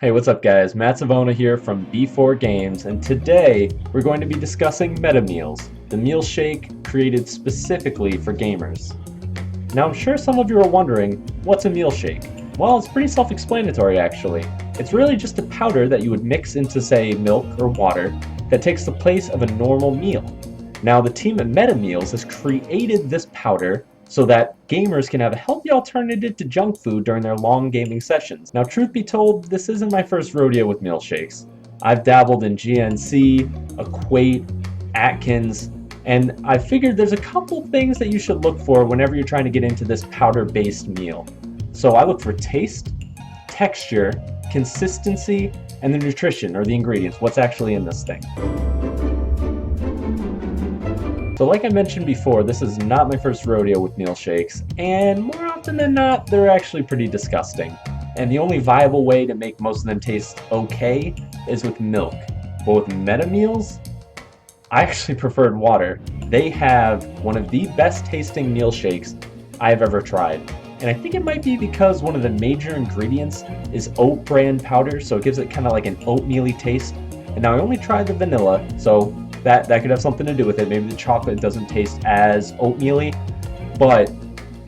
Hey, what's up guys? Matt Savona here from B4 Games, and today we're going to be discussing Meta Meals, the meal shake created specifically for gamers. Now I'm sure some of you are wondering, what's a meal shake? Well, it's pretty self-explanatory actually. It's really just a powder that you would mix into, say, milk or water that takes the place of a normal meal. Now the team at Meta Meals has created this powder so that gamers can have a healthy alternative to junk food during their long gaming sessions. Now, truth be told, this isn't my first rodeo with meal shakes. I've dabbled in GNC, Equate, Atkins, and I figured there's a couple things that you should look for whenever you're trying to get into this powder-based meal. So I look for taste, texture, consistency, and the nutrition, or the ingredients, what's actually in this thing. So like I mentioned before, this is not my first rodeo with meal shakes, and more often than not, they're actually pretty disgusting. And the only viable way to make most of them taste okay is with milk. But with Meta Meals, I actually preferred water. They have one of the best tasting meal shakes I've ever tried. And I think it might be because one of the major ingredients is oat bran powder, so it gives it kind of like an oatmeal-y taste. And now I only tried the vanilla, so that could have something to do with it. Maybe the chocolate doesn't taste as oatmeal-y, but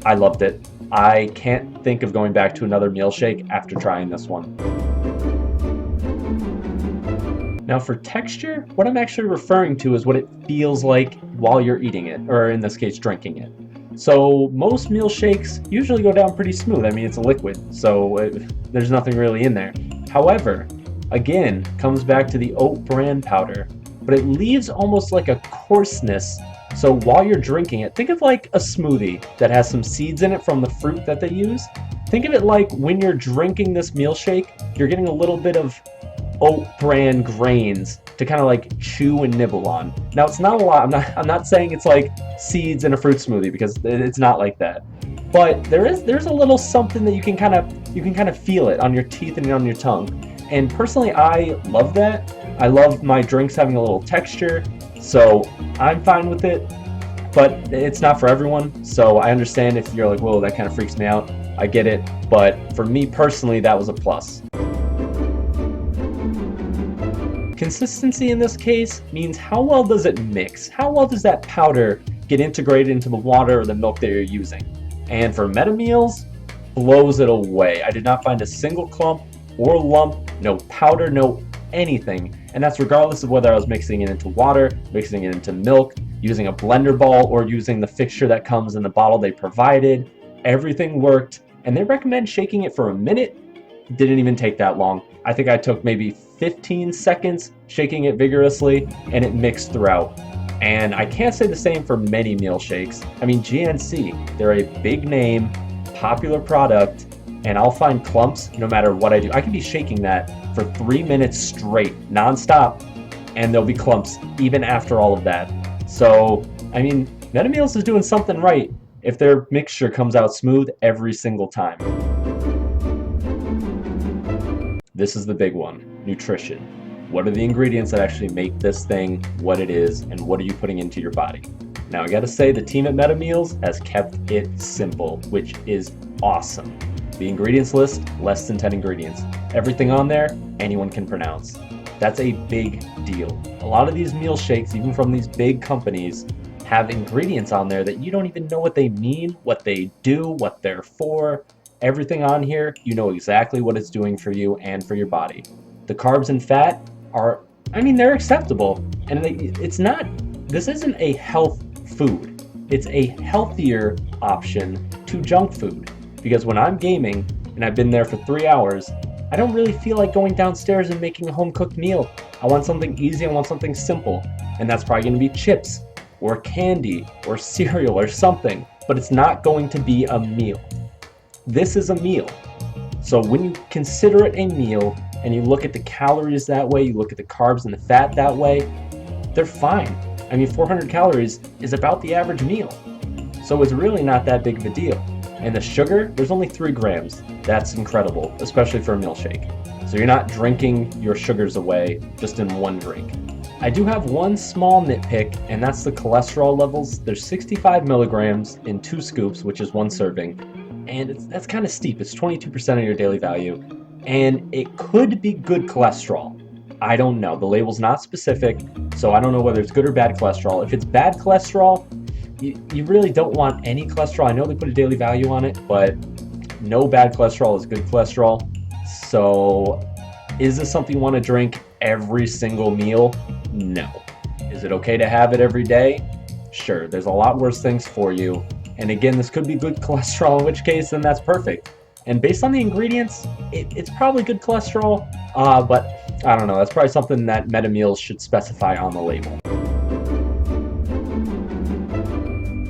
I loved it. I can't think of going back to another meal shake after trying this one. Now for texture, what I'm actually referring to is what it feels like while you're eating it, or in this case, drinking it. So most meal shakes usually go down pretty smooth. I mean, it's a liquid, so there's nothing really in there. However, again, comes back to the oat bran powder, but it leaves almost like a coarseness. So while you're drinking it, think of like a smoothie that has some seeds in it from the fruit that they use. Think of it like when you're drinking this meal shake, you're getting a little bit of oat bran grains to kind of like chew and nibble on. Now it's not a lot. I'm not saying it's like seeds in a fruit smoothie, because it's not like that. But there's a little something that you can kind of feel it on your teeth and on your tongue. And personally, I love that. I love my drinks having a little texture, so I'm fine with it, but it's not for everyone, so I understand if you're like, whoa, that kind of freaks me out. I get it, but for me personally, that was a plus. Consistency in this case means how well does it mix? How well does that powder get integrated into the water or the milk that you're using? And for Meta Meals, blows it away. I did not find a single clump or lump, no powder, no anything, and that's regardless of whether I was mixing it into water, mixing it into milk, using a blender ball, or using the fixture that comes in the bottle they provided. Everything worked, and they recommend shaking it for a minute. Didn't even take that long. I think I took maybe 15 seconds shaking it vigorously, and it mixed throughout. And I can't say the same for many meal shakes. I mean, GNC, they're a big name, popular product, and I'll find clumps no matter what I do. I can be shaking that for 3 minutes straight, non-stop, and there'll be clumps even after all of that. So, I mean, Meta Meals is doing something right if their mixture comes out smooth every single time. This is the big one, nutrition. What are the ingredients that actually make this thing what it is, and what are you putting into your body? Now, I gotta say, the team at Meta Meals has kept it simple, which is awesome. The ingredients list, less than 10 ingredients. Everything on there, anyone can pronounce. That's a big deal. A lot of these meal shakes, even from these big companies, have ingredients on there that you don't even know what they mean, what they do, what they're for. Everything on here, you know exactly what it's doing for you and for your body. The carbs and fat are, I mean, they're acceptable. And it's not, this isn't a health food. It's a healthier option to junk food. Because when I'm gaming, and I've been there for 3 hours, I don't really feel like going downstairs and making a home-cooked meal. I want something easy, I want something simple. And that's probably gonna be chips, or candy, or cereal, or something. But it's not going to be a meal. This is a meal. So when you consider it a meal, and you look at the calories that way, you look at the carbs and the fat that way, they're fine. I mean, 400 calories is about the average meal. So it's really not that big of a deal. And the sugar, there's only 3 grams. That's incredible, especially for a meal shake. So you're not drinking your sugars away just in one drink. I do have one small nitpick, and that's the cholesterol levels. There's 65 milligrams in 2 scoops, which is 1 serving. And that's kind of steep. It's 22% of your daily value. and it could be good cholesterol. I don't know. The label's not specific, so I don't know whether it's good or bad cholesterol. If it's bad cholesterol, you really don't want any cholesterol. I know they put a daily value on it, but no bad cholesterol is good cholesterol. So is this something you want to drink every single meal? No. Is it okay to have it every day? Sure, there's a lot worse things for you. And again, this could be good cholesterol, in which case then that's perfect. And based on the ingredients, it's probably good cholesterol, but I don't know, that's probably something that MetaMeals should specify on the label.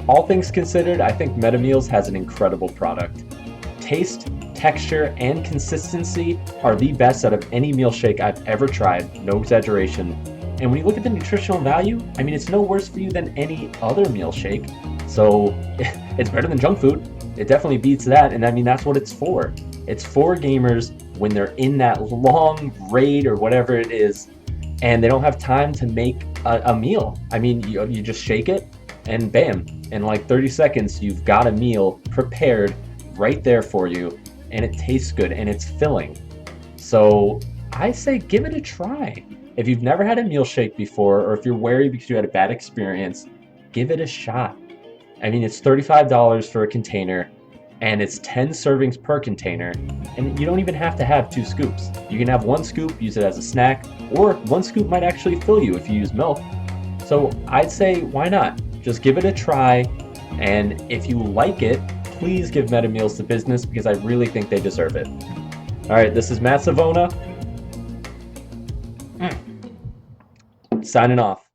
All things considered, I think MetaMeals has an incredible product. Taste, texture, and consistency are the best out of any meal shake I've ever tried, no exaggeration. And when you look at the nutritional value, I mean, it's no worse for you than any other meal shake. So it's better than junk food. It definitely beats that, and I mean, that's what it's for. It's for gamers when they're in that long raid or whatever it is, and they don't have time to make a meal. I mean, you just shake it, and bam, in like 30 seconds, you've got a meal prepared right there for you, and it tastes good, and it's filling. So I say give it a try. If you've never had a meal shake before, or if you're wary because you had a bad experience, give it a shot. I mean, it's $35 for a container, and it's 10 servings per container, and you don't even have to have 2 scoops. You can have 1 scoop, use it as a snack, or 1 scoop might actually fill you if you use milk. So I'd say, why not? Just give it a try, and if you like it, please give MetaMeals the business because I really think they deserve it. All right, this is Matt Savona, signing off.